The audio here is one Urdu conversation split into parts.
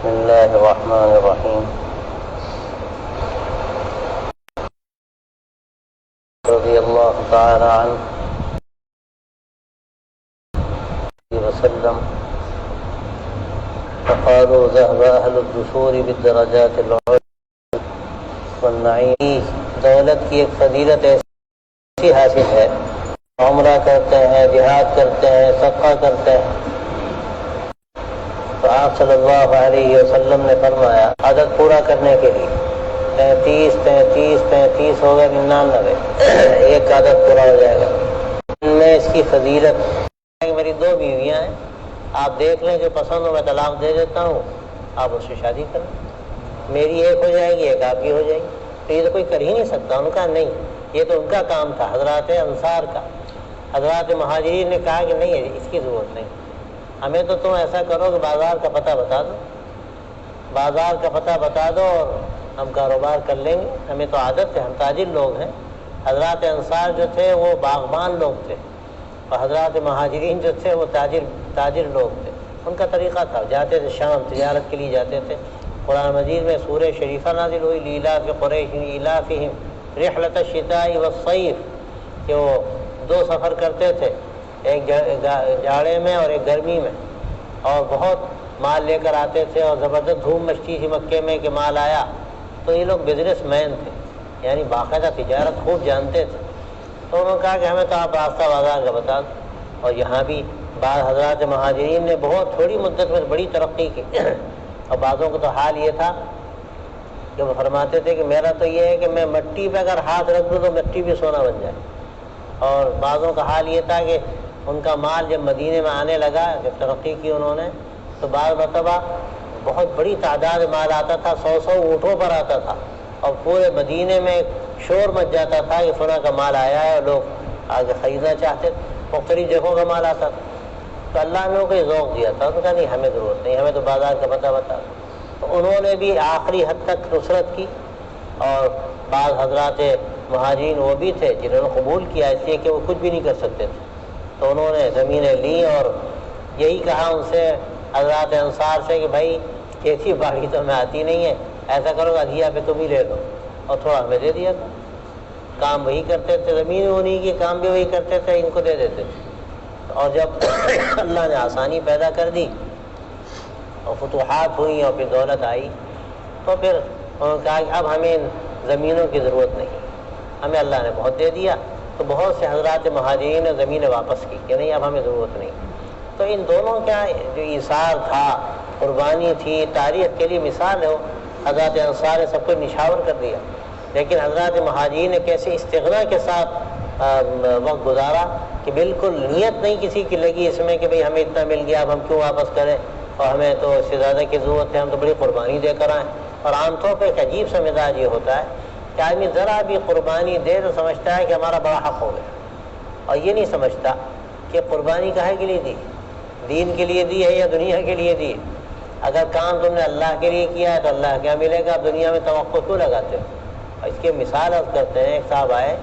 بسم الله الرحمن الرحيم. رضي الله تعالى عنه وسلم فقالوا ذهب أهل الدثور بالدرجات العلى والنعيم. دولت کی ایک فضیلت ایسی حاصل ہے، عمرہ کرتے ہیں، جہاد کرتے ہیں، صدقہ کرتے ہیں. تو آپ صلی اللہ علیہ وسلم نے فرمایا عدد پورا کرنے کے لیے 33 ہوگا 99 ایک عدد پورا ہو جائے گا. ان میں اس کی فضیلت، میری 2 بیویاں ہیں، آپ دیکھ لیں جو پسند ہو میں طلاق دے دیتا ہوں، آپ اس سے شادی کریں، میری ایک ہو جائے گی، ایک آپ کی ہو جائے گی. تو یہ تو کوئی کر ہی نہیں سکتا. ان کا نہیں، یہ تو ان کا کام تھا، حضرات انصار کا. حضرات مہاجرین نے کہا کہ نہیں اس کی ضرورت نہیں، ہمیں تو تم ایسا کرو کہ بازار کا پتہ بتا دو، بازار کا پتہ بتا دو اور ہم کاروبار کر لیں گے. ہمیں تو عادت ہے، ہم تاجر لوگ ہیں. حضرات انصار جو تھے وہ باغبان لوگ تھے، اور حضرات مہاجرین جو تھے وہ تاجر لوگ تھے. ان کا طریقہ تھا، جاتے تھے شام تجارت کے لیے جاتے تھے. قرآن مجید میں سورہ شریفہ نازل ہوئی لیلاف قریش ایلافہم رحلۃ الشتاء والصیف، کہ وہ 2 سفر کرتے تھے، ایک جاڑے میں اور ایک گرمی میں، اور بہت مال لے کر آتے تھے اور زبردست دھوم مچتی تھی مکے میں کہ مال آیا. تو یہ لوگ بزنس مین تھے، یعنی باقاعدہ تجارت خوب جانتے تھے. تو انہوں نے کہا کہ ہمیں تو آپ راستہ بازار کا بتا دو. اور یہاں بھی بعض حضرات مہاجرین نے بہت تھوڑی مدت میں بڑی ترقی کی، اور بعضوں کو تو حال یہ تھا کہ وہ فرماتے تھے کہ میرا تو یہ ہے کہ میں مٹی پہ اگر ہاتھ رکھ دوں تو مٹی بھی سونا بن جائے. اور بعضوں کا حال یہ تھا کہ ان کا مال جب مدینے میں آنے لگا، جب ترقی کی انہوں نے، تو بعض مرتبہ بہت بڑی تعداد مال آتا تھا، 100 اونٹوں پر آتا تھا، اور پورے مدینے میں شور مچ جاتا تھا کہ فلاں کا مال آیا ہے، اور لوگ آگے خریدنا چاہتے تھے. مختلف جگہوں کا مال آتا تھا. تو اللہ نے کوئی ذوق دیا تھا، تو کہا نہیں ہمیں ضرورت نہیں، ہمیں تو بازار کا پتہ بتا. تو انہوں نے بھی آخری حد تک نصرت کی. اور بعض حضرات مہاجرین وہ بھی تھے جنہوں نے قبول کیا، اس لیے کہ وہ کچھ بھی نہیں کر سکتے تھے. تو انہوں نے زمینیں لیں اور یہی کہا ان سے حضرات انصار سے کہ بھائی کھیتی باڑی تو ہمیں آتی نہیں ہے، ایسا کرو ادھیا پہ تم ہی لے لو اور تھوڑا ہمیں دے دیا تھا. کام وہی کرتے تھے، زمین انہیں کی، کام بھی وہی کرتے تھے، ان کو دے دیتے تھے. اور جب اللہ نے آسانی پیدا کر دی اور فتوحات ہوئی اور پھر دولت آئی، تو پھر انہوں نے کہا کہ اب ہمیں زمینوں کی ضرورت نہیں، ہمیں اللہ نے بہت دے دیا. تو بہت سے حضرات مہاجرین نے زمینیں واپس کی کہ نہیں اب ہمیں ضرورت نہیں. تو ان دونوں کا جو ایثار تھا، قربانی تھی، تاریخ کے لیے مثال ہے. حضرات انصار نے سب کو نشاور کر دیا، لیکن حضرات مہاجرین نے کیسے استغنا کے ساتھ وقت گزارا کہ بالکل نیت نہیں کسی کی لگی اس میں کہ بھئی ہمیں اتنا مل گیا اب ہم کیوں واپس کریں، اور ہمیں تو اس سے زیادہ کی ضرورت ہے، ہم تو بڑی قربانی دے کر آئیں. اور عام طور پہ ایک عجیب سا مزاج یہ ہوتا ہے کہ آدمی ذرا بھی قربانی دے تو سمجھتا ہے کہ ہمارا بڑا حق ہو گیا، اور یہ نہیں سمجھتا کہ قربانی کاہے کے لیے دی، دین کے لیے دی ہے یا دنیا کے لیے دی. اگر کام تم نے اللہ کے لیے کیا ہے تو اللہ کیا ملے گا، اب دنیا میں توقع کیوں لگاتے ہو. اور اس کی مثال عرض کرتے ہیں، ایک صاحب آئے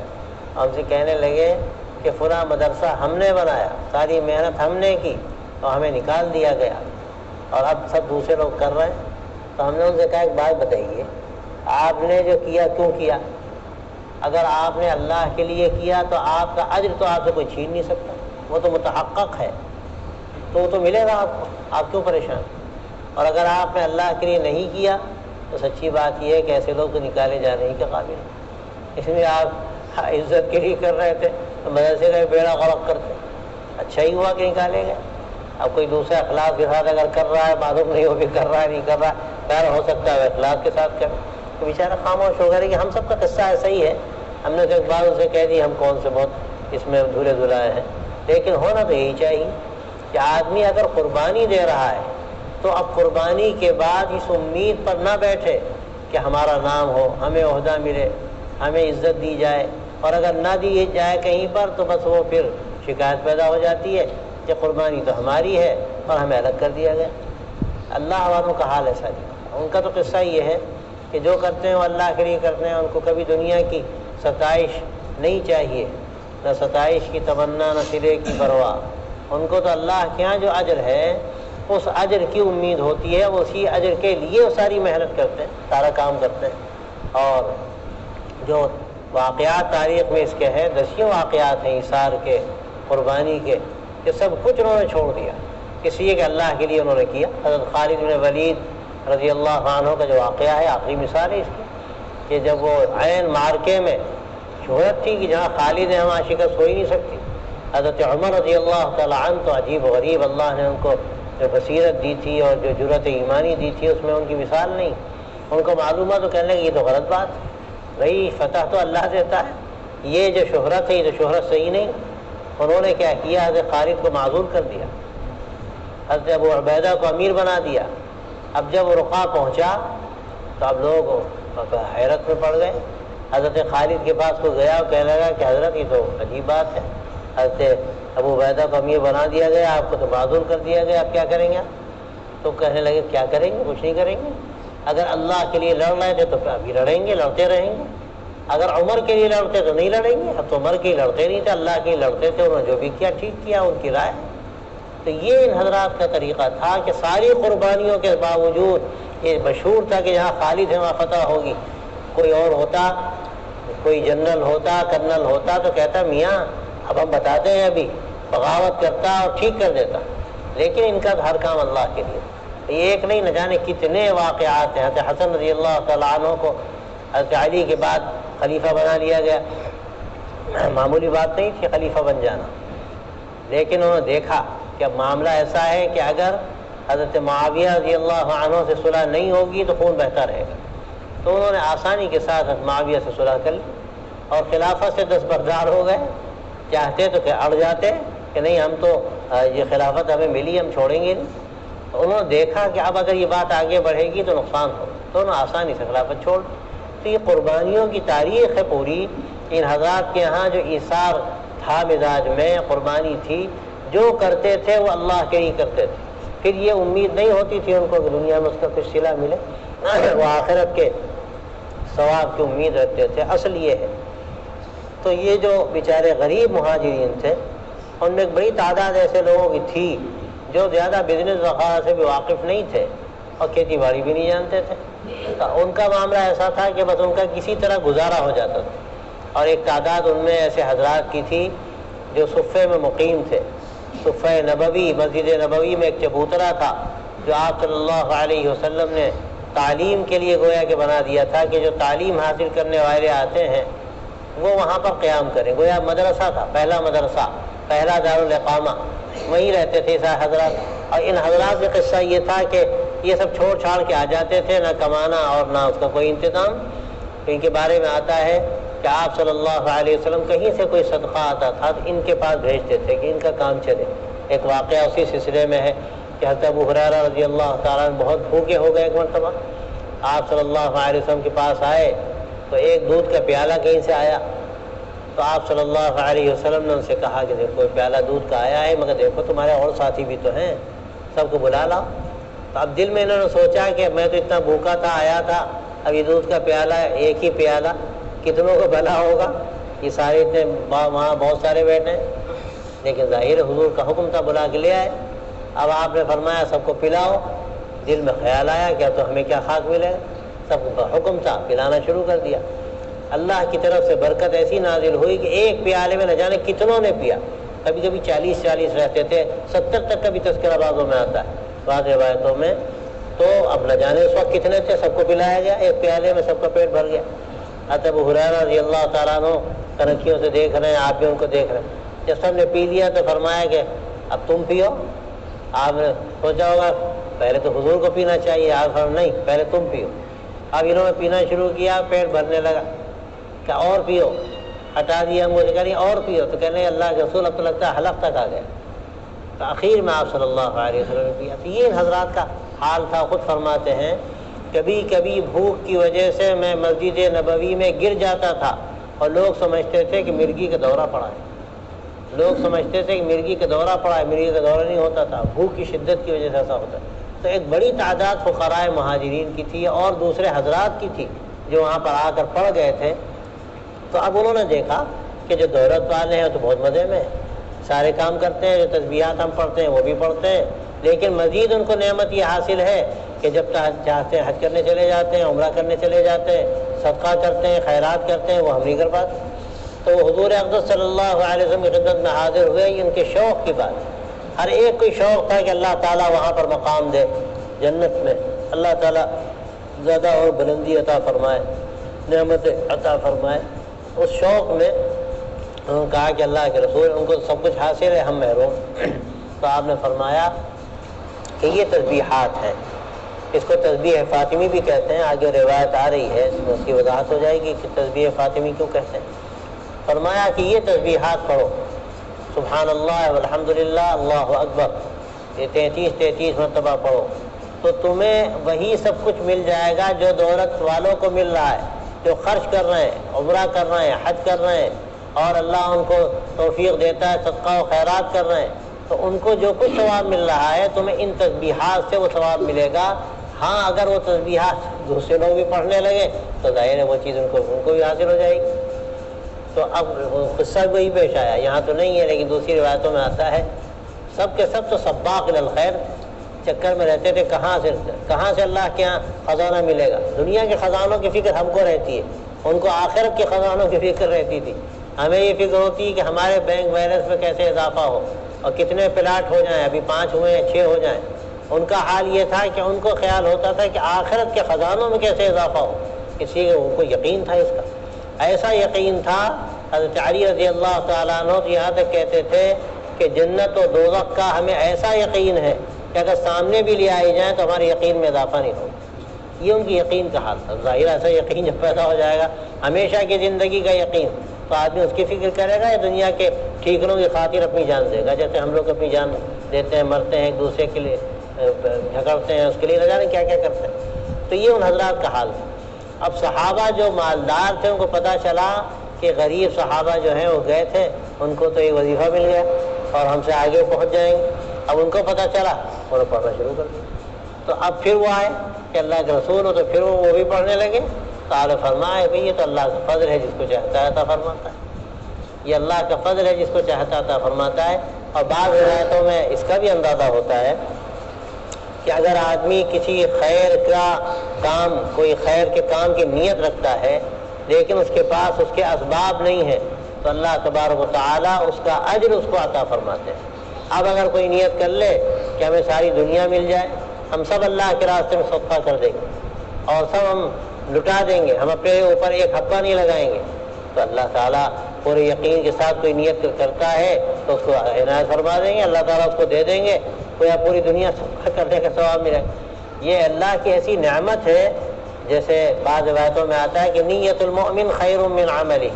ہم سے کہنے لگے کہ فلاں مدرسہ ہم نے بنایا، ساری محنت ہم نے کی اور ہمیں نکال دیا گیا، اور اب سب دوسرے لوگ کر رہے ہیں. تو ہم نے ان سے کہا ایک بات بتائیے، آپ نے جو کیا کیوں کیا؟ اگر آپ نے اللہ کے لیے کیا تو آپ کا اجر تو آپ سے کوئی چھین نہیں سکتا، وہ تو متحقق ہے، تو وہ تو ملے گا آپ کو، آپ کیوں پریشان؟ اور اگر آپ نے اللہ کے لیے نہیں کیا تو سچی بات یہ ہے کہ ایسے لوگ تو نکالے جانے ہی کے قابل ہیں. اس لیے آپ عزت کے لیے کر رہے تھے تو مدرسے کا بیڑا غرق کرتے، اچھا ہی ہوا کہ نکالے گئے. اب کوئی دوسرا اخلاق کے ساتھ اگر کر رہا ہے، معلوم نہیں ہو کہ کر رہا ہے نہیں کر رہا ہے، خیر ہو سکتا ہے اخلاق کے ساتھ کرے تو بیچارہ خاموش ہو گیا. کہ ہم سب کا قصہ ایسا ہی ہے، ہم نے تو ایک بار اسے کہہ دی ہم کون سے بہت اس میں دھلے دھلائے ہیں. لیکن ہونا تو یہی چاہیے کہ آدمی اگر قربانی دے رہا ہے تو اب قربانی کے بعد اس امید پر نہ بیٹھے کہ ہمارا نام ہو، ہمیں عہدہ ملے، ہمیں عزت دی جائے. اور اگر نہ دی جائے کہیں پر تو بس وہ پھر شکایت پیدا ہو جاتی ہے کہ قربانی تو ہماری ہے اور ہمیں الگ کر دیا گیا. اللہ والوں کا حال ایسا نہیں. ان کا تو قصہ یہ ہے کہ جو کرتے ہیں وہ اللہ کے لیے کرتے ہیں، ان کو کبھی دنیا کی ستائش نہیں چاہیے، نہ ستائش کی تمنا، نہ سرے کی پرواہ. ان کو تو اللہ کے یہاں جو اجر ہے اس اجر کی امید ہوتی ہے، وہ اسی اجر کے لیے وہ ساری محنت کرتے ہیں، سارا کام کرتے ہیں۔ اور جو واقعات تاریخ میں اس کے ہیں، دسیوں واقعات ہیں ایثار کے، قربانی کے، کہ سب کچھ انہوں نے چھوڑ دیا اس لیے کہ اللہ کے لیے انہوں نے کیا۔ حضرت خالد بن ولید رضی اللہ عنہ کا جو واقعہ ہے آخری مثال ہے اس کی، کہ جب وہ عین مارکے میں شہرت تھی کہ جہاں خالد ہیں وہاں شکست ہو ہی نہیں سکتی۔ حضرت عمر رضی اللہ تعالیٰ عنہ تو عجیب و غریب، اللہ نے ان کو جو بصیرت دی تھی اور جو جرأت ایمانی دی تھی اس میں ان کی مثال نہیں۔ ان کو معلوم ہے تو کہنے لگے یہ تو غلط بات ہے، بھائی فتح تو اللہ دیتا ہے، یہ جو شہرت ہے یہ تو شہرت صحیح نہیں۔ انہوں نے کیا کیا، حضرت خالد کو معزول کر دیا، حضرت ابو عبیدہ کو امیر بنا دیا۔ اب جب وہ رقا پہنچا تو اب لوگ حیرت میں پڑ گئے۔ حضرت خالد کے پاس کو گیا اور کہنے لگا کہ حضرت یہ تو عجیب بات ہے، حضرت ابو عبیدہ کو امیر بنا دیا گیا، آپ کو تو معزول کر دیا گیا، اب کیا کریں گے؟ تو کہنے لگے کیا کریں گے، کچھ نہیں کریں گے۔ اگر اللہ کے لیے لڑ رہے تھے تو ابھی لڑیں گے، لڑتے رہیں گے۔ اگر عمر کے لیے لڑتے تو نہیں لڑیں گے، اب تو عمر کے لیے لڑتے نہیں تھے، اللہ کے لیے لڑتے تھے، انہوں نے جو بھی کیا ٹھیک کیا، ان کی رائے۔ تو یہ ان حضرات کا طریقہ تھا کہ ساری قربانیوں کے باوجود یہ مشہور تھا کہ جہاں خالد ہے وہاں فتح ہوگی۔ کوئی اور ہوتا، کوئی جنرل ہوتا، کرنل ہوتا تو کہتا میاں اب ہم بتاتے ہیں، ابھی بغاوت کرتا اور ٹھیک کر دیتا، لیکن ان کا ہر کام اللہ کے لیے۔ یہ ایک نہیں، نہ جانے کتنے واقعات ہیں۔ حضرت حسن رضی اللہ تعالیٰ عنہ کو حضرت علی کے بعد خلیفہ بنا لیا گیا، معمولی بات نہیں تھی خلیفہ بن جانا، لیکن انہوں نے دیکھا کہ اب معاملہ ایسا ہے کہ اگر حضرت معاویہ رضی اللہ عنہ سے صلح نہیں ہوگی تو خون بہتا رہے گا، تو انہوں نے آسانی کے ساتھ حضرت معاویہ سے صلح کر لی اور خلافت سے دستبردار ہو گئے۔ چاہتے تو کہ اڑ جاتے کہ نہیں ہم تو یہ خلافت ہمیں ملی، ہم چھوڑیں گے نہیں۔ تو انہوں نے دیکھا کہ اب اگر یہ بات آگے بڑھے گی تو نقصان ہوگا، تو انہوں نے آسانی سے خلافت چھوڑ۔ تو یہ قربانیوں کی تاریخ ہے پوری، ان حضرات کے ہاں جو ایثار تھا مزاج میں، قربانی تھی، جو کرتے تھے وہ اللہ کے ہی کرتے تھے۔ پھر یہ امید نہیں ہوتی تھی ان کو کہ دنیا میں اس کا کچھ صلہ ملے، وہ آخرت کے ثواب کی امید رکھتے تھے۔ اصل یہ ہے۔ تو یہ جو بیچارے غریب مہاجرین تھے، ان میں ایک بڑی تعداد ایسے لوگوں کی تھی جو زیادہ بزنس وغیرہ سے بھی واقف نہیں تھے اور کھیتی باڑی بھی نہیں جانتے تھے۔ تو ان کا معاملہ ایسا تھا کہ بس ان کا کسی طرح گزارا ہو جاتا تھا۔ اور ایک تعداد ان میں ایسے حضرات کی تھی جو صفے میں مقیم تھے۔ صفہ نبوی، مسجد نبوی میں ایک چبوترا تھا جو آپ صلی اللہ علیہ وسلم نے تعلیم کے لیے گویا کہ بنا دیا تھا کہ جو تعلیم حاصل کرنے والے آتے ہیں وہ وہاں پر قیام کریں۔ گویا مدرسہ تھا، پہلا مدرسہ، پہلا دارالاقامہ، وہیں رہتے تھے سارے حضرات۔ اور ان حضرات کا قصہ یہ تھا کہ یہ سب چھوڑ چھاڑ کے آ جاتے تھے، نہ کمانا اور نہ اس کا کوئی انتظام۔ ان کے بارے میں آتا ہے کہ آپ صلی اللہ علیہ وسلم کہیں سے کوئی صدقہ آتا تھا تو ان کے پاس بھیجتے تھے کہ ان کا کام چلے۔ ایک واقعہ اسی سلسلے میں ہے کہ حضرت ابو ہریرہ رضی اللہ تعالیٰ عنہ بہت بھوکے ہو گئے۔ ایک مرتبہ آپ صلی اللہ علیہ وسلم کے پاس آئے تو ایک دودھ کا پیالہ کہیں سے آیا، تو آپ صلی اللہ علیہ وسلم نے ان سے کہا کہ دیکھو پیالہ دودھ کا آیا ہے، مگر دیکھو تمہارے اور ساتھی بھی تو ہیں، سب کو بلا لاؤ۔ تو اب دل میں انہوں نے سوچا کہ میں تو اتنا بھوکا تھا، آیا تھا، اب یہ دودھ کا پیالہ ایک ہی پیالہ کتنوں کو بھلا ہوگا، یہ سارے اتنے وہاں بہت سارے بیٹھے ہیں۔ لیکن ظاہر حضور کا حکم تھا بلا کے لے آئے۔ اب آپ نے فرمایا سب کو پلاؤ۔ دل میں خیال آیا کہ تو ہمیں کیا خاک ملے، سب کا حکم تھا، پلانا شروع کر دیا۔ اللہ کی طرف سے برکت ایسی نازل ہوئی کہ ایک پیالے میں نہ جانے کتنوں نے پیا، کبھی کبھی 40 رہتے تھے، 70 تک کا بھی تذکرہ بعضوں میں آتا ہے بعض روایتوں میں۔ تو اب نہ جانے اس وقت کتنے تھے، سب کو پلایا گیا، ایک پیالے میں سب کا پیٹ بھر گیا۔ حضرت ابو ہریرہ رضی اللہ تعالیٰ عنہ تنکیوں سے دیکھ رہے ہیں، آپ بھی ان کو دیکھ رہے ہیں۔ جب سب نے پی لیا تو فرمایا کہ اب تم پیو۔ آپ نے سوچا ہوگا پہلے تو حضور کو پینا چاہیے، آپ فرمایا نہیں پہلے تم پیو۔ اب انہوں نے پینا شروع کیا، پیٹ بھرنے لگا، کہ اور پیو، ہٹا دیا مجھے، کہہ رہی اور پیو، تو کہنے اللہ کے رسول اب تو لگتا ہے حلق تک آ گیا۔ تو آخر میں آپ صلی اللہ علیہ وسلم نے پیا۔ تو یہ ان حضرات کا حال تھا۔ خود فرماتے ہیں کبھی کبھی بھوک کی وجہ سے میں مسجد نبوی میں گر جاتا تھا اور لوگ سمجھتے تھے کہ مرگی کا دورہ پڑا ہے، لوگ سمجھتے تھے کہ مرگی کا دورہ پڑا ہے، مرگی کا دورہ نہیں ہوتا تھا، بھوک کی شدت کی وجہ سے ایسا ہوتا ہے۔ تو ایک بڑی تعداد فقراء مہاجرین کی تھی اور دوسرے حضرات کی تھی جو وہاں پر آ کر پڑ گئے تھے۔ تو اب انہوں نے دیکھا کہ جو دولت والے ہیں تو بہت مزے میں سارے کام کرتے ہیں، جو تسبیحات ہم پڑھتے ہیں وہ بھی پڑھتے ہیں، لیکن مزید ان کو نعمت یہ حاصل ہے کہ جب چاہتے ہیں حج کرنے چلے جاتے ہیں، عمرہ کرنے چلے جاتے ہیں، صدقہ کرتے ہیں، خیرات کرتے ہیں، وہ ہم نہیں کر پاتے۔ تو حضور اقدس صلی اللہ علیہ وسلم کی خدمت میں حاضر ہوئے، یہ ان کے شوق کی بات ہے۔ ہر ایک کو شوق تھا کہ اللہ تعالیٰ وہاں پر مقام دے، جنت میں اللہ تعالیٰ زیادہ اور بلندی عطا فرمائے، نعمت عطا فرمائے۔ اس شوق میں انہوں نے کہا کہ اللہ کے رسول، ان کو سب کچھ حاصل ہے، ہم محروم۔ تو آپ نے فرمایا کہ یہ تسبیحات ہیں، اس کو تسبیح فاطمی بھی کہتے ہیں۔ آگے روایت آ رہی ہے، اس میں اس کی وضاحت ہو جائے گی کہ تسبیح فاطمی کیوں کہتے ہیں۔ فرمایا کہ یہ تسبیحات پڑھو، سبحان اللہ والحمدللہ اللہ اکبر، یہ 33 مرتبہ پڑھو، تو تمہیں وہی سب کچھ مل جائے گا جو دولت والوں کو مل رہا ہے، جو خرچ کر رہے ہیں، عمرہ کر رہے ہیں، حج کر رہے ہیں، اور اللہ ان کو توفیق دیتا ہے، صدقہ و خیرات کر رہے ہیں، تو ان کو جو کچھ ثواب مل رہا ہے تمہیں ان تسبیحات سے وہ ثواب ملے گا۔ ہاں اگر وہ تسبیحات دوسرے لوگ بھی پڑھنے لگے تو ظاہر ہے وہ چیز ان کو بھی حاصل ہو جائے گی۔ تو اب قصہ وہی پیش آیا، یہاں تو نہیں ہے لیکن دوسری روایتوں میں آتا ہے، سب کے سب تو سباق الخیر چکر میں رہتے تھے، کہاں سے اللہ کے یہاں خزانہ ملے گا۔ دنیا کے خزانوں کی فکر ہم کو رہتی ہے، ان کو آخرت کے خزانوں کی فکر رہتی تھی۔ ہمیں یہ فکر ہوتی ہے کہ ہمارے بینک بیلنس میں کیسے اضافہ ہو اور کتنے پلاٹ ہو جائیں، ابھی 5 ہوئے ہیں 6 ہو جائیں۔ ان کا حال یہ تھا کہ ان کو خیال ہوتا تھا کہ آخرت کے خزانوں میں کیسے اضافہ ہو، اسی لیے ان کو یقین تھا اس کا، ایسا یقین تھا۔ حضرت علی رضی اللہ تعالیٰ عنہ یہاں تک کہتے تھے کہ جنت و دوزخ کا ہمیں ایسا یقین ہے کہ اگر سامنے بھی لے آئی جائیں تو ہمارے یقین میں اضافہ نہیں ہوگا۔ یہ ان کی یقین کا حال تھا۔ ظاہر ایسا یقین جب پیدا ہو جائے گا، ہمیشہ کی زندگی کا یقین، تو آدمی اس کی فکر کرے گا یا دنیا کے ٹھیکروں کی خاطر اپنی جان دے گا، جیسے ہم لوگ اپنی جان دیتے ہیں، مرتے ہیں، ایک دوسرے کے لیے جھگڑتے ہیں، اس کے لیے نہ جانے کیا کیا کرتے ہیں۔ تو یہ ان حضرات کا حال تھا۔ اب صحابہ جو مالدار تھے ان کو پتہ چلا کہ غریب صحابہ جو ہیں وہ گئے تھے، ان کو تو ایک وظیفہ مل گیا اور ہم سے آگے پہنچ جائیں گے۔ اب ان کو پتہ چلا، انہوں نے پڑھنا شروع کر دیا۔ تو اب پھر وہ آئے کہ اللہ کے رسول ہو، تو پھر وہ بھی پڑھنے لگے۔ تو آپ نے فرمایا کہ یہ تو اللہ کا فضل ہے، جس کو چاہتا ہے عطا فرماتا ہے، یہ اللہ کا فضل ہے، جس کو چاہتا عطا فرماتا ہے۔ اور بعض روایتوں میں اس کا بھی اندازہ ہوتا ہے کہ اگر آدمی کسی خیر کا کام، کوئی خیر کے کام کی نیت رکھتا ہے لیکن اس کے پاس اس کے اسباب نہیں ہیں، تو اللہ تبارک و تعالیٰ اس کا اجر اس کو عطا فرماتے ہیں۔ اب اگر کوئی نیت کر لے کہ ہمیں ساری دنیا مل جائے، ہم سب اللہ کے راستے میں صدقہ کر دیں گے اور سب ہم لٹا دیں گے، ہم اپنے اوپر ایک حبہ نہیں لگائیں گے، تو اللہ تعالیٰ پورے یقین کے ساتھ کوئی نیت کرتا ہے تو اس کو عنایت فرما دیں گے، اللہ تعالیٰ اس کو دے دیں گے، کوئی پوری دنیا صدقہ کرنے کا ثواب ملے۔ یہ اللہ کی ایسی نعمت ہے، جیسے بعض روایتوں میں آتا ہے کہ نیت المؤمن خیر من عملہ،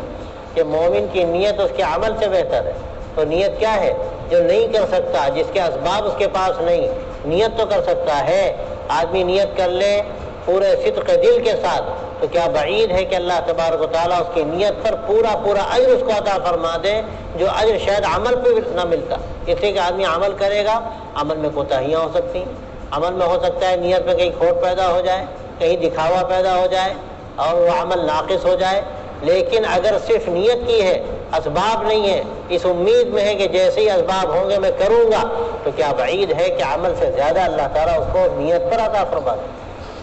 کہ مومن کی نیت اس کے عمل سے بہتر ہے۔ تو نیت کیا ہے؟ جو نہیں کر سکتا، جس کے اسباب اس کے پاس نہیں، نیت تو کر سکتا ہے۔ آدمی نیت کر لے پورے صدق دل کے ساتھ، تو کیا بعید ہے کہ اللہ تبارک و تعالیٰ اس کی نیت پر پورا اجر اس کو عطا فرما دے، جو اجر شاید عمل پہ نہ ملتا۔ اس لیے کہ آدمی عمل کرے گا، عمل میں کوتاہیاں ہو سکتی ہیں، عمل میں ہو سکتا ہے نیت میں کہیں کھوٹ پیدا ہو جائے، کہیں دکھاوا پیدا ہو جائے اور وہ عمل ناقص ہو جائے۔ لیکن اگر صرف نیت کی ہے، اسباب نہیں ہے، اس امید میں ہے کہ جیسے ہی اسباب ہوں گے میں کروں گا، تو کیا بعید ہے کہ عمل سے زیادہ اللہ تعالیٰ اس کو نیت پر عطا فرما دے۔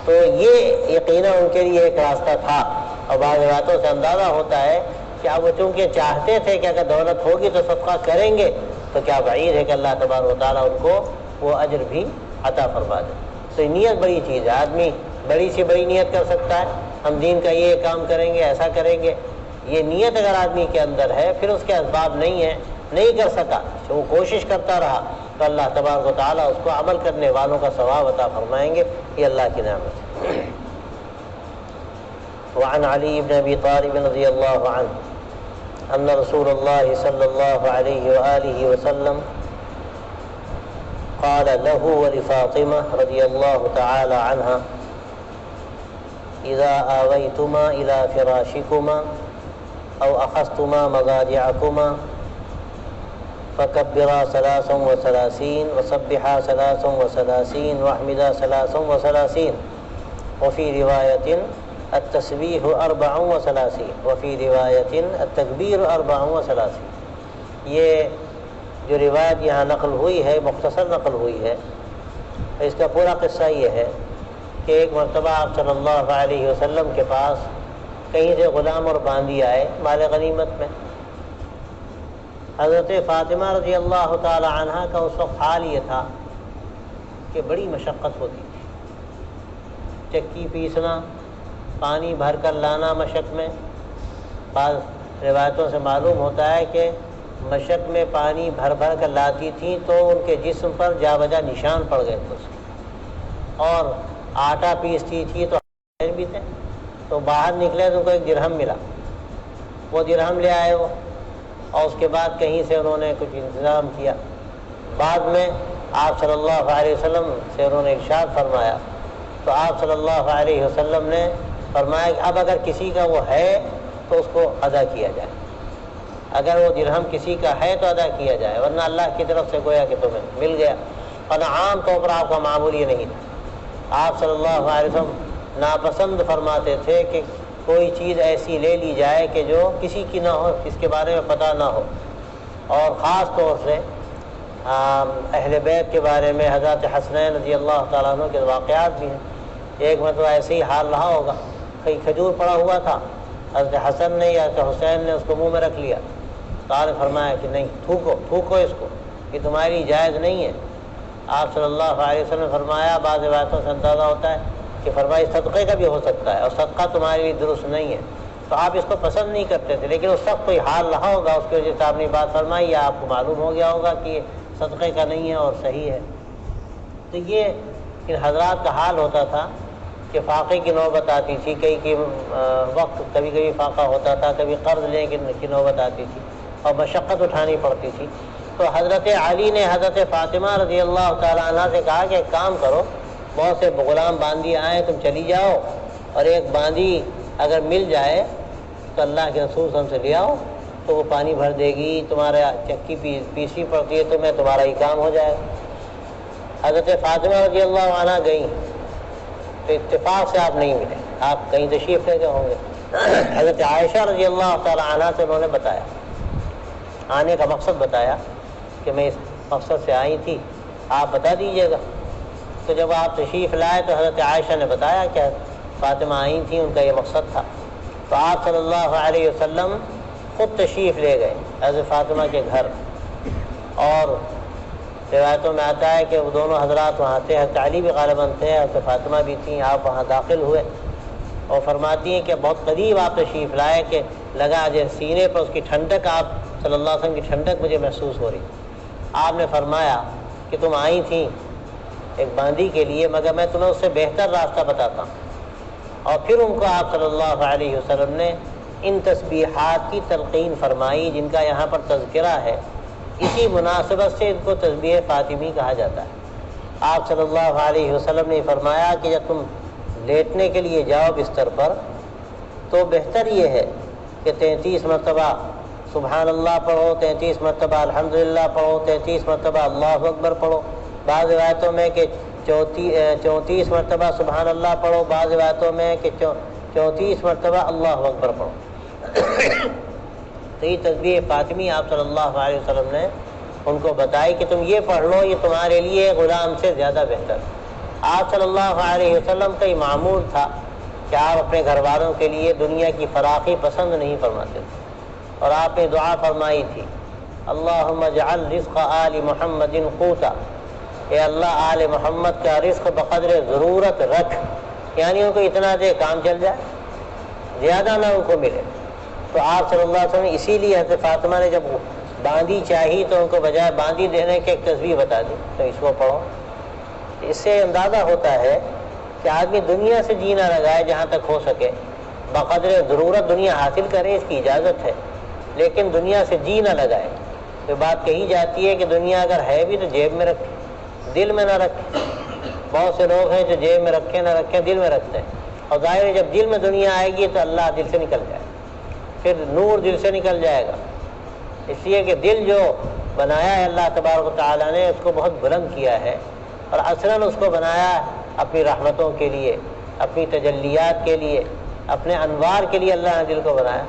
تو یہ یقیناً ان کے لیے ایک راستہ تھا۔ اور بعض روایتوں سے اندازہ ہوتا ہے کہ اب وہ چونکہ چاہتے تھے کہ اگر دولت ہوگی تو صدقہ کریں گے، تو کیا بعید ہے کہ اللہ تبارک و تعالیٰ ان کو وہ اجر بھی عطا فرما دے۔ تو نیت بڑی چیز ہے، آدمی بڑی سی بڑی نیت کر سکتا ہے، ہم دین کا یہ کام کریں گے، ایسا کریں گے۔ یہ نیت اگر آدمی کے اندر ہے، پھر اس کے اسباب نہیں ہیں، نہیں کر سکا، تو وہ کوشش کرتا رہا، تو اللہ تبارک و تعالیٰ اس کو عمل کرنے والوں کا ثواب عطا فرمائیں گے۔ یہ اللہ کی نعمت ہے۔ وعن علی بن ابی طالب رضی اللہ عنہ ان رسول اللہ صلی اللہ علیہ وآلہ وسلم قال له ولفاطمة رضي الله تعالى عنها إذا آويتما إلى فراشكما أو أخذتما مضاجعكما فكبرا 33 وسبحا 33 واحمدا 33، وفي رواية التسبيح 34، وفي رواية التكبير 34۔ یہ جو روایت یہاں نقل ہوئی ہے، مختصر نقل ہوئی ہے، اس کا پورا قصہ یہ ہے کہ ایک مرتبہ آپ صلی اللہ علیہ وسلم کے پاس کہیں سے غلام اور باندی آئے مال غنیمت میں. حضرت فاطمہ رضی اللہ تعالی عنہ کا اس وقت حال یہ تھا کہ بڑی مشقت ہوتی تھی. چکی پیسنا، پانی بھر کر لانا مشق میں. بعض روایتوں سے معلوم ہوتا ہے کہ مشق میں پانی بھر بھر کر لاتی تھیں تو ان کے جسم پر جا بجا نشان پڑ گئے تھے اس کے. اور آٹا پیستی تھی تو بھی تھے، تو باہر نکلے تو ان کو ایک درہم ملا، وہ درہم لے آئے وہ، اور اس کے بعد کہیں سے انہوں نے کچھ انتظام کیا. بعد میں آپ صلی اللہ علیہ وسلم سے انہوں نے ارشاد فرمایا تو آپ صلی اللہ علیہ وسلم نے فرمایا کہ اب اگر کسی کا وہ ہے تو اس کو ادا کیا جائے. اگر وہ درہم کسی کا ہے تو ادا کیا جائے، ورنہ اللہ کی طرف سے گویا کہ تمہیں مل گیا. ورنہ عام طور پر آپ کا معمول یہ نہیں تھا. آپ صلی اللہ علیہ وسلم ناپسند فرماتے تھے کہ کوئی چیز ایسی لے لی جائے کہ جو کسی کی نہ ہو، اس کے بارے میں پتہ نہ ہو. اور خاص طور سے اہل بیت کے بارے میں حضرت حسنین رضی اللہ تعالیٰ عنہ کے واقعات بھی ہیں. ایک مرتبہ ایسے ہی حال رہا ہوگا، کہیں کھجور پڑا ہوا تھا، حضرت حسن نے یا حضرت حسین نے اس کو منہ میں رکھ لیا تو آپ نے فرمایا کہ نہیں، تھوکو اس کو، یہ تمہاری جائز نہیں ہے. آپ صلی اللہ علیہ وسلم نے فرمایا، بعض روایتوں سے اندازہ ہوتا ہے کہ فرمایا صدقے کا بھی ہو سکتا ہے اور صدقہ تمہارے لیے درست نہیں ہے. تو آپ اس کو پسند نہیں کرتے تھے، لیکن اس وقت کوئی حال رہا ہوگا، اس کی وجہ سے آپ نے بات فرمائی یا آپ کو معلوم ہو گیا ہوگا کہ یہ صدقے کا نہیں ہے اور صحیح ہے. تو یہ ان حضرات کا حال ہوتا تھا کہ فاقے کی نوبت آتی تھی، کئی وقت کبھی کبھی فاقہ ہوتا تھا، کبھی قرض لینے کی نوبت آتی تھی اور مشقت اٹھانی پڑتی تھی. تو حضرت علی نے حضرت فاطمہ رضی اللہ تعالیٰ عنہ سے کہا کہ ایک کام کرو، بہت سے غلام باندی آئے، تم چلی جاؤ اور ایک باندی اگر مل جائے تو اللہ کے رسول صلی اللہ علیہ وسلم سے لے آؤ، تو وہ پانی بھر دے گی، تمہارا چکی پیسی پڑتی ہے تو میں تمہارا ہی کام ہو جائے گا. حضرت فاطمہ رضی اللہ عنہ گئیں تو اتفاق سے آپ نہیں ملے، آپ کہیں تشریف لے گئے ہوں گے. حضرت عائشہ رضی اللہ تعالی عنہ سے انہوں نے بتایا، آنے کا مقصد بتایا کہ میں اس مقصد سے آئی تھی، آپ بتا دیجیے گا. تو جب آپ تشریف لائے تو حضرت عائشہ نے بتایا کہ فاطمہ آئی تھیں، ان کا یہ مقصد تھا. تو آپ صلی اللہ علیہ وسلم خود تشریف لے گئے حضرت فاطمہ کے گھر، اور روایتوں میں آتا ہے کہ وہ دونوں حضرات وہاں تھے، حضرت علی بھی غالباً تھے، حضرت فاطمہ بھی تھیں. آپ وہاں داخل ہوئے اور فرماتی ہیں کہ بہت قریب آپ تشریف لائے کہ لگا جیسے سینے پر اس کی ٹھنڈک، آپ صلی اللہ علیہ وسلم کی ٹھنڈک مجھے محسوس ہو رہی. آپ نے فرمایا کہ تم آئی تھیں ایک باندی کے لیے، مگر میں تمہیں اس سے بہتر راستہ بتاتا ہوں. اور پھر ان کو آپ صلی اللہ علیہ وسلم نے ان تسبیحات کی تلقین فرمائی جن کا یہاں پر تذکرہ ہے. اسی مناسبت سے ان کو تسبیح فاطمی کہا جاتا ہے. آپ صلی اللہ علیہ وسلم نے فرمایا کہ جب تم لیٹنے کے لیے جاؤ بستر پر تو بہتر یہ ہے کہ 33 مرتبہ سبحان اللہ پڑھو، 33 مرتبہ الحمدللہ پڑھو، 33 مرتبہ اللہ اکبر پڑھو. بعض روایتوں میں کہ 34 مرتبہ سبحان اللہ پڑھو، بعض روایتوں میں کہ 34 مرتبہ اللہ اکبر پڑھو. تو یہ تسبیح فاطمی آپ صلی اللہ علیہ وسلم نے ان کو بتائی کہ تم یہ پڑھ لو، یہ تمہارے لیے غلام سے زیادہ بہتر. آپ صلی اللہ علیہ وسلم کا یہ معمول تھا کہ آپ اپنے گھر والوں کے لیے دنیا کی فراخی پسند نہیں فرماتے تھے، اور آپ نے دعا فرمائی تھی اللہم اجعل رزق آل محمد قوتا، اے اللہ آل محمد کا رزق بقدر ضرورت رکھ، یعنی ان کو اتنا دے کام چل جائے، زیادہ نہ ان کو ملے. تو آپ صلی اللہ علیہ وسلم اسی لیے حضرت فاطمہ نے جب باندی چاہی تو ان کو بجائے باندی دینے کے ایک تسبیح بتا دی تو اس کو پڑھو. اس سے اندازہ ہوتا ہے کہ آدمی دنیا سے جینا لگائے جہاں تک ہو سکے، بقدر ضرورت دنیا حاصل کرے، اس کی اجازت ہے، لیکن دنیا سے جی نہ لگائے. تو بات کہی جاتی ہے کہ دنیا اگر ہے بھی تو جیب میں رکھے، دل میں نہ رکھے. بہت سے لوگ ہیں جو جیب میں رکھے نہ رکھے دل میں رکھتے ہیں، اور ظاہر ہے جب دل میں دنیا آئے گی تو اللہ دل سے نکل جائے، پھر نور دل سے نکل جائے گا. اس لیے کہ دل جو بنایا ہے اللہ تبارک و تعالیٰ نے اس کو بہت بلند کیا ہے، اور اصلاً اس کو بنایا اپنی رحمتوں کے لیے، اپنی تجلیات کے لیے، اپنے انوار کے لیے اللہ نے دل کو بنایا.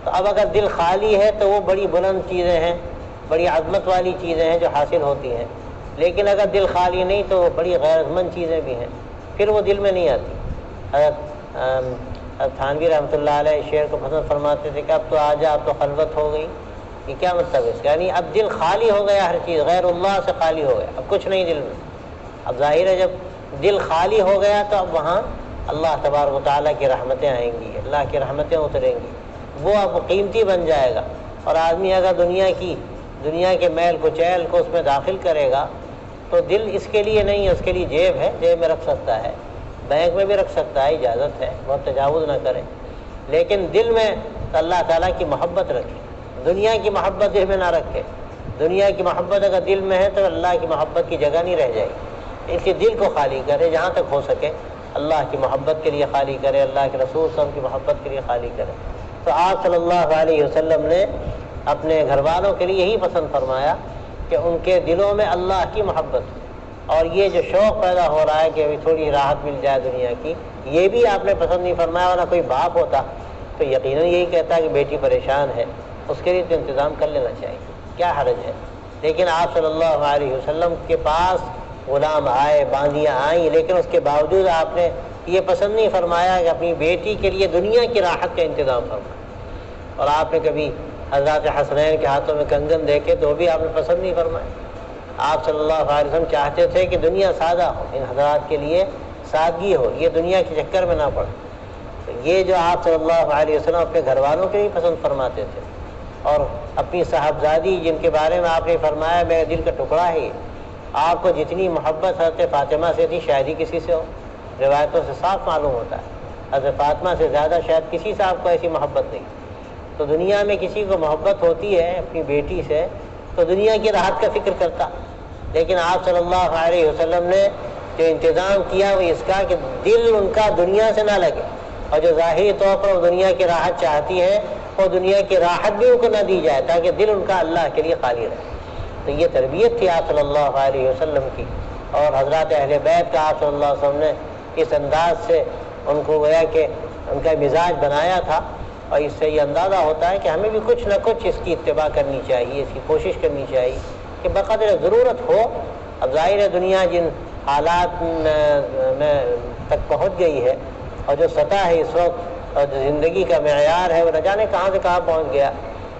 تو اب اگر دل خالی ہے تو وہ بڑی بلند چیزیں ہیں، بڑی عظمت والی چیزیں ہیں جو حاصل ہوتی ہیں. لیکن اگر دل خالی نہیں تو بڑی غیرت مند چیزیں بھی ہیں، پھر وہ دل میں نہیں آتی۔ حضرت تھانوی رحمۃ اللہ علیہ شعر کو پسند فرماتے تھے کہ اب تو آ جا، اب تو خلوت ہو گئی۔ یہ کیا مطلب ہے اس کا؟ یعنی اب دل خالی ہو گیا، ہر چیز غیر اللہ سے خالی ہو گیا، اب کچھ نہیں دل میں۔ اب ظاہر ہے جب دل خالی ہو گیا تو اب وہاں اللہ تبارک و تعالیٰ کی رحمتیں آئیں گی، اللہ کی رحمتیں اتریں گی، وہ اب قیمتی بن جائے گا۔ اور آدمی اگر دنیا کے میل کچیل کو اس میں داخل کرے گا تو دل اس کے لیے نہیں ہے، اس کے لیے جیب ہے، جیب میں رکھ سکتا ہے، بینک میں بھی رکھ سکتا ہے، اجازت ہے، بہت تجاوز نہ کرے، لیکن دل میں اللہ تعالیٰ کی محبت رکھے، دنیا کی محبت دل میں نہ رکھے۔ دنیا کی محبت اگر دل میں ہے تو اللہ کی محبت کی جگہ نہیں رہ جائے گی۔ اس لیے دل کو خالی کرے، جہاں تک ہو سکے اللہ کی محبت کے لیے خالی کرے، اللہ کے رسول صلی اللہ علیہ وسلم کی محبت کے لیے خالی کرے۔ تو آپ صلی اللہ علیہ وسلم نے اپنے گھر والوں کے لیے یہی پسند فرمایا کہ ان کے دلوں میں اللہ کی محبت، اور یہ جو شوق پیدا ہو رہا ہے کہ تھوڑی راحت مل جائے دنیا کی، یہ بھی آپ نے پسند نہیں فرمایا۔ ورنہ کوئی باپ ہوتا تو یقیناً یہی کہتا کہ بیٹی پریشان ہے، اس کے لیے تو انتظام کر لینا چاہیے، کیا حرج ہے۔ لیکن آپ صلی اللہ علیہ وسلم کے پاس غلام آئے، باندیاں آئیں، لیکن اس کے باوجود آپ نے یہ پسند نہیں فرمایا کہ اپنی بیٹی کے لیے دنیا کی راحت کا انتظام فرمائے۔ اور آپ نے کبھی حضرات حسنین کے ہاتھوں میں کنگن دیکھے تو بھی آپ نے پسند نہیں فرمایا۔ آپ صلی اللہ علیہ وسلم چاہتے تھے کہ دنیا سادہ ہو، ان حضرات کے لیے سادگی ہو، یہ دنیا کے چکر میں نہ پڑے۔ تو یہ جو آپ صلی اللہ علیہ وسلم اپنے گھر والوں کے لیے پسند فرماتے تھے، اور اپنی صاحبزادی جن کے بارے میں آپ نے فرمایا میرے دل کا ٹکڑا ہے، آپ کو جتنی محبت حضرت فاطمہ سے تھی شاید ہی کسی سے ہو، روایتوں سے صاف معلوم ہوتا ہے حضرت فاطمہ سے زیادہ شاید کسی سے آپ کو ایسی محبت نہیں۔ تو دنیا میں کسی کو محبت ہوتی ہے اپنی بیٹی سے تو دنیا کی راحت کا فکر کرتا، لیکن آپ صلی اللہ علیہ وسلم نے جو انتظام کیا وہ اس کا کہ دل ان کا دنیا سے نہ لگے، اور جو ظاہری طور پر وہ دنیا کی راحت چاہتی ہے وہ دنیا کی راحت بھی ان کو نہ دی جائے، تاکہ دل ان کا اللہ کے لیے خالی رہے۔ تو یہ تربیت تھی آپ صلی اللہ علیہ وسلم کی، اور حضرات اہل بیت کا آپ صلی اللہ علیہ وسلم نے اس انداز سے ان کو گویا کہ ان کا مزاج بنایا تھا، اور اس سے یہ اندازہ ہوتا ہے کہ ہمیں بھی کچھ نہ کچھ اس کی اتباع کرنی چاہیے، اس کی کوشش کرنی چاہیے کہ بقدر ضرورت ہو۔ اب ظاہر ہے دنیا جن حالات میں تک پہنچ گئی ہے، اور جو سطح ہے اس وقت، اور جو زندگی کا معیار ہے وہ نہ جانے کہاں سے کہاں پہنچ گیا،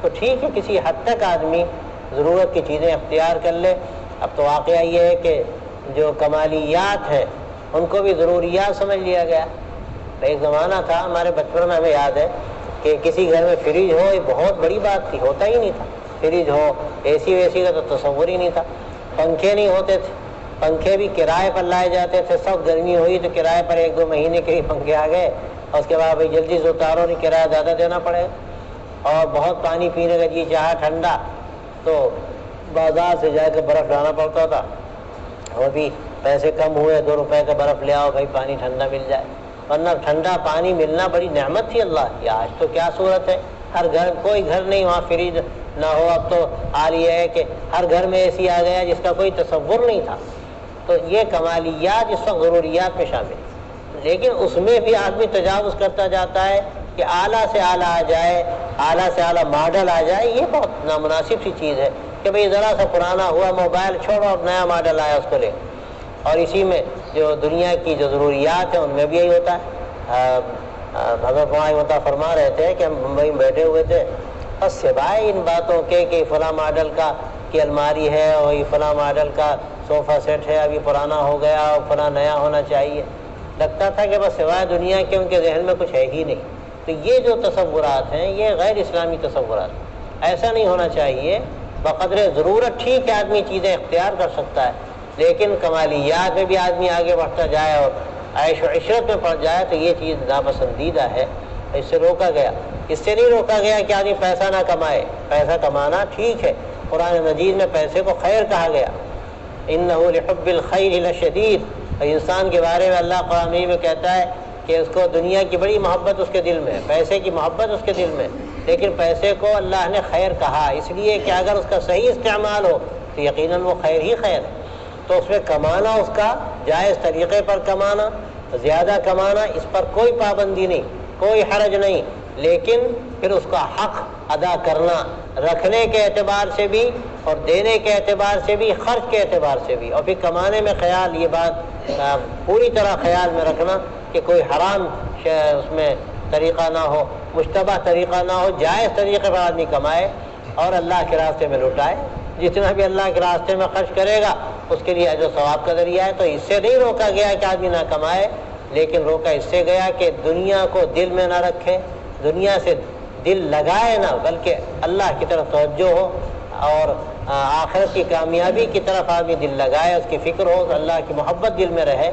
تو ٹھیک ہے کسی حد تک آدمی ضرورت کی چیزیں اختیار کر لے۔ اب تو واقعہ یہ ہے کہ جو کمالیات ہیں ان کو بھی ضروریات سمجھ لیا گیا۔ ایک زمانہ تھا ہمارے بچپن میں، ہمیں یاد ہے کہ کسی گھر میں فریج ہو یہ بہت بڑی بات تھی، ہوتا ہی نہیں تھا۔ فریج ہو، اے سی ویسی کا تو تصور ہی نہیں تھا۔ پنکھے نہیں ہوتے تھے، پنکھے بھی کرائے پر لائے جاتے تھے، سب گرمی ہوئی تو کرائے پر 1-2 مہینے کے لیے پنکھے آ گئے، اور اس کے بعد بھائی جلدی سے اتارو نہیں کرایہ زیادہ دینا پڑے گا۔ اور بہت پانی پینے کا جی چاہا ٹھنڈا تو بازار سے جا کے برف لانا پڑتا تھا، اور بھی پیسے کم ہوئے 2 روپے کا برف لے آؤ بھائی پانی ٹھنڈا مل جائے، ورنہ ٹھنڈا پانی ملنا بڑی نعمت تھی اللہ کی۔ آج تو کیا صورت ہے، ہر گھر، کوئی گھر نہیں وہاں فریج نہ ہو۔ اب تو حال یہ ہے کہ ہر گھر میں اے سی آ گیا جس کا کوئی تصور نہیں تھا۔ تو یہ کمالیات اس وقت ضروریات میں شامل ہیں، لیکن اس میں بھی آدمی تجاوز کرتا جاتا ہے کہ اعلیٰ سے اعلیٰ آ جائے، اعلیٰ سے اعلیٰ ماڈل آ جائے۔ یہ بہت نامناسب سی چیز ہے کہ بھئی ذرا سا پرانا ہوا موبائل چھوڑو اور نیا ماڈل آیا اس کو لے۔ اور اسی میں جو دنیا کی جو ضروریات ہیں ان میں بھی یہی ہوتا ہے۔ حضرت فرما رہے تھے کہ ہم ممبئی میں بیٹھے ہوئے تھے، بس سوائے ان باتوں کے کہ فلاں ماڈل کی الماری ہے اور یہ فلاں ماڈل کا صوفہ سیٹ ہے، ابھی پرانا ہو گیا اور فلاں نیا ہونا چاہیے، لگتا تھا کہ بس سوائے دنیا کے ان کے ذہن میں کچھ ہے ہی نہیں۔ تو یہ جو تصورات ہیں یہ غیر اسلامی تصورات ہیں، ایسا نہیں ہونا چاہیے۔ بقدر ضرورت ٹھیک ہے آدمی چیزیں اختیار کر سکتا ہے، لیکن کمالیات میں بھی آدمی آگے بڑھتا جائے اور عیش و عشرت میں پڑ جائے تو یہ چیز ناپسندیدہ ہے، اس سے روکا گیا۔ اس سے نہیں روکا گیا کہ آدمی پیسہ نہ کمائے، پیسہ کمانا ٹھیک ہے، قرآن مجید میں پیسے کو خیر کہا گیا، انہ لحب الخیر لشدید۔ اور انسان کے بارے میں اللہ قرآن مجید میں کہتا ہے کہ اس کو دنیا کی بڑی محبت اس کے دل میں ہے، پیسے کی محبت اس کے دل میں، لیکن پیسے کو اللہ نے خیر کہا اس لیے کہ اگر اس کا صحیح استعمال ہو تو یقیناً وہ خیر ہی خیر ہے۔ تو اس میں کمانا، اس کا جائز طریقے پر کمانا، زیادہ کمانا، اس پر کوئی پابندی نہیں، کوئی حرج نہیں، لیکن پھر اس کا حق ادا کرنا، رکھنے کے اعتبار سے بھی اور دینے کے اعتبار سے بھی، خرچ کے اعتبار سے بھی، اور پھر کمانے میں خیال، یہ بات پوری طرح خیال میں رکھنا کہ کوئی حرام اس میں طریقہ نہ ہو، مشتبہ طریقہ نہ ہو، جائز طریقے پر آدمی کمائے اور اللہ کے راستے میں لٹائے۔ جتنا بھی اللہ کے راستے میں خرچ کرے گا اس کے لیے اجر و ثواب کا ذریعہ ہے۔ تو اس سے نہیں روکا گیا کہ آدمی نہ کمائے، لیکن روکا اس سے گیا کہ دنیا کو دل میں نہ رکھے، دنیا سے دل لگائے نہ، بلکہ اللہ کی طرف توجہ ہو اور آخرت کی کامیابی کی طرف آدمی دل لگائے، اس کی فکر ہو، اللہ کی محبت دل میں رہے۔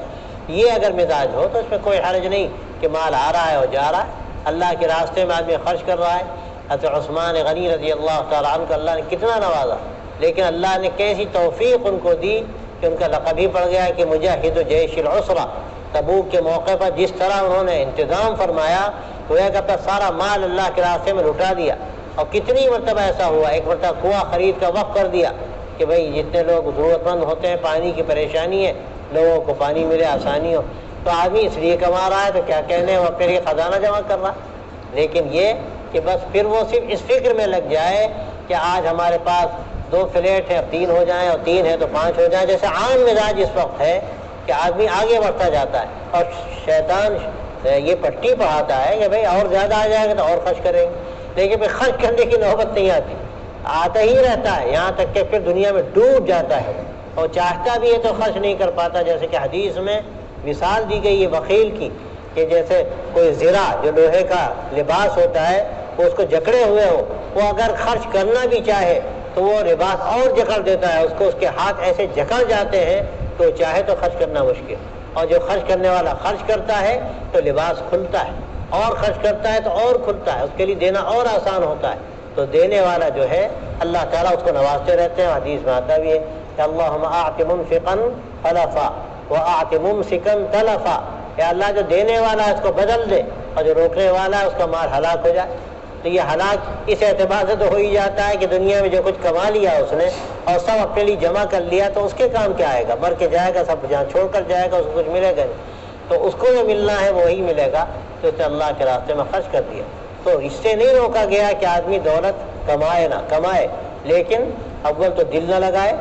یہ اگر مزاج ہو تو اس میں کوئی حرج نہیں کہ مال آ رہا ہے اور جا رہا ہے، اللہ کے راستے میں آدمی خرچ کر رہا ہے۔ حضرت عثمان غنی رضی اللہ تعالیٰ عنہ کو اللہ نے کتنا نوازا، لیکن اللہ نے کیسی توفیق ان کو دی کہ ان کا لقب ہی پڑ گیا کہ مجاہد جیش العسرہ۔ تبوک کے موقع پر جس طرح انہوں نے انتظام فرمایا، گویا کہ اپنا سارا مال اللہ کے راستے میں لٹا دیا۔ اور کتنی مرتبہ ایسا ہوا، ایک مرتبہ کنواں خرید کا وقف کر دیا کہ بھئی جتنے لوگ ضرورت مند ہوتے ہیں، پانی کی پریشانی ہے، لوگوں کو پانی ملے، آسانی ہو، تو آدمی اس لیے کما رہا ہے تو کیا کہنے، وہ اپنے لیے خزانہ جمع کر رہا۔ لیکن یہ کہ بس پھر وہ صرف اس فکر میں لگ جائے کہ آج ہمارے پاس 2 فلیٹ ہیں، اب 3 ہو جائیں، اور 3 ہیں تو 5 ہو جائیں، جیسے عام مزاج اس وقت ہے کہ آدمی آگے بڑھتا جاتا ہے اور شیطان یہ پٹی پڑھاتا ہے کہ بھئی اور زیادہ آ جائے گا تو اور خرچ کریں گے، لیکن پھر خرچ کرنے کی نوبت نہیں آتی، آتا ہی رہتا ہے، یہاں تک کہ پھر دنیا میں ڈوب جاتا ہے اور چاہتا بھی ہے تو خرچ نہیں کر پاتا۔ جیسے کہ حدیث میں مثال دی گئی ہے بخیل کی کہ جیسے کوئی زرہ جو لوہے کا لباس ہوتا ہے وہ اس کو جکڑے ہوئے ہو، وہ اگر خرچ کرنا بھی چاہے تو وہ لباس اور جکڑ دیتا ہے، اس کو، اس کے ہاتھ ایسے جکڑ جاتے ہیں تو چاہے تو خرچ کرنا مشکل۔ اور جو خرچ کرنے والا خرچ کرتا ہے تو لباس کھلتا ہے، اور خرچ کرتا ہے تو اور کھلتا ہے، اس کے لیے دینا اور آسان ہوتا ہے۔ تو دینے والا جو ہے اللہ تعالیٰ اس کو نوازتے رہتے ہیں۔ حدیث میں آتا بھی ہے کہ اللہم اعط منفقا خلفا واعط ممسکا تلفا، کہ اللہ جو دینے والا ہے اس کو بدل دے، اور جو روکنے والا ہے اس کا مال ہلاک ہو جائے۔ تو یہ ہلاک اس اعتبار سے تو ہو ہی جاتا ہے کہ دنیا میں جو کچھ کما لیا اس نے اور سب اپنے لیے جمع کر لیا تو اس کے کام کیا آئے گا، مر کے جائے گا، سب جہاں چھوڑ کر جائے گا، اس کو کچھ ملے گا نہیں۔ تو اس کو جو ملنا ہے وہی ملے گا، تو اس نے اللہ کے راستے میں خرچ کر دیا۔ تو اس سے نہیں روکا گیا کہ آدمی دولت کمائے نہ کمائے، لیکن اول تو دل نہ لگائے،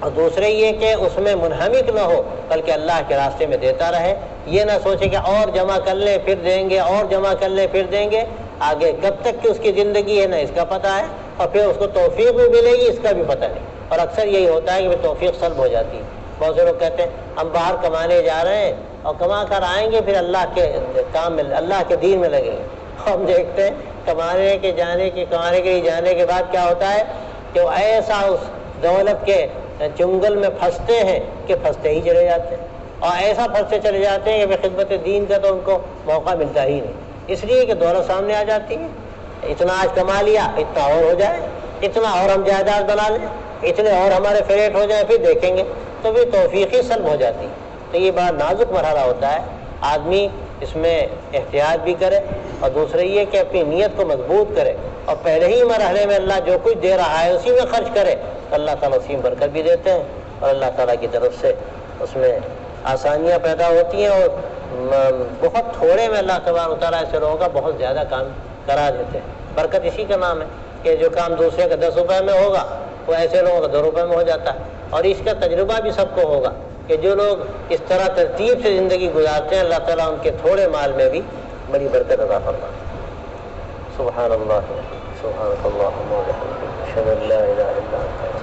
اور دوسرے یہ کہ اس میں منہمک نہ ہو، بلکہ اللہ کے راستے میں دیتا رہے۔ یہ نہ سوچے کہ اور جمع کر لیں پھر دیں گے، اور جمع کر لیں پھر دیں گے، آگے کب تک کہ اس کی زندگی ہے نہ اس کا پتہ ہے، اور پھر اس کو توفیق بھی ملے گی اس کا بھی پتہ نہیں۔ اور اکثر یہی ہوتا ہے کہ توفیق سلب ہو جاتی ہے۔ بہت سے لوگ کہتے ہیں ہم باہر کمانے جا رہے ہیں اور کما کر آئیں گے، پھر اللہ کے کام میں، اللہ کے دین میں لگیں گے۔ ہم دیکھتے ہیں کمانے کے لیے جانے کے بعد کیا ہوتا ہے کہ وہ ایسا اس دولت کے چنگل میں پھنستے ہیں کہ پھنستے ہی چلے جاتے ہیں، اور ایسا پھنستے چلے جاتے ہیں کہ خدمت دین کا تو ان کو موقع ملتا ہی نہیں، اس لیے کہ دولت سامنے آ جاتی ہے۔ اتنا آج کما لیا، اتنا اور ہو جائے، اتنا اور ہم جائیداد بنا لیں، اتنے اور ہمارے فلیٹ ہو جائیں، پھر دیکھیں گے، تو پھر توفیق ہی سلب ہو جاتی ہے۔ تو یہ بات نازک مرحلہ ہوتا ہے، آدمی اس میں احتیاط بھی کرے، اور دوسرے یہ کہ اپنی نیت کو مضبوط کرے، اور پہلے ہی مرحلے میں اللہ جو کچھ دے رہا ہے اسی میں خرچ کرے تو اللہ تعالیٰ اسی میں برکت بھی دیتے ہیں، اور اللہ تعالیٰ کی طرف سے اس میں آسانیاں پیدا ہوتی ہیں، اور بہت تھوڑے میں اللہ تبارک و تعالیٰ ایسے لوگوں کا بہت زیادہ کام کرا دیتے ہیں۔ برکت اسی کا نام ہے کہ جو کام دوسرے کا 10 روپے میں ہوگا وہ ایسے لوگوں کا 2 روپے میں ہو جاتا ہے۔ اور اس کا تجربہ بھی سب کو ہوگا کہ جو لوگ اس طرح ترتیب سے زندگی گزارتے ہیں، اللہ تعالیٰ ان کے تھوڑے مال میں بھی بڑی برکت عطا فرماتا ہے۔ سبحان اللہ، سبحانک اللہم و بحمدک، اشہد ان لا الہ الا انت۔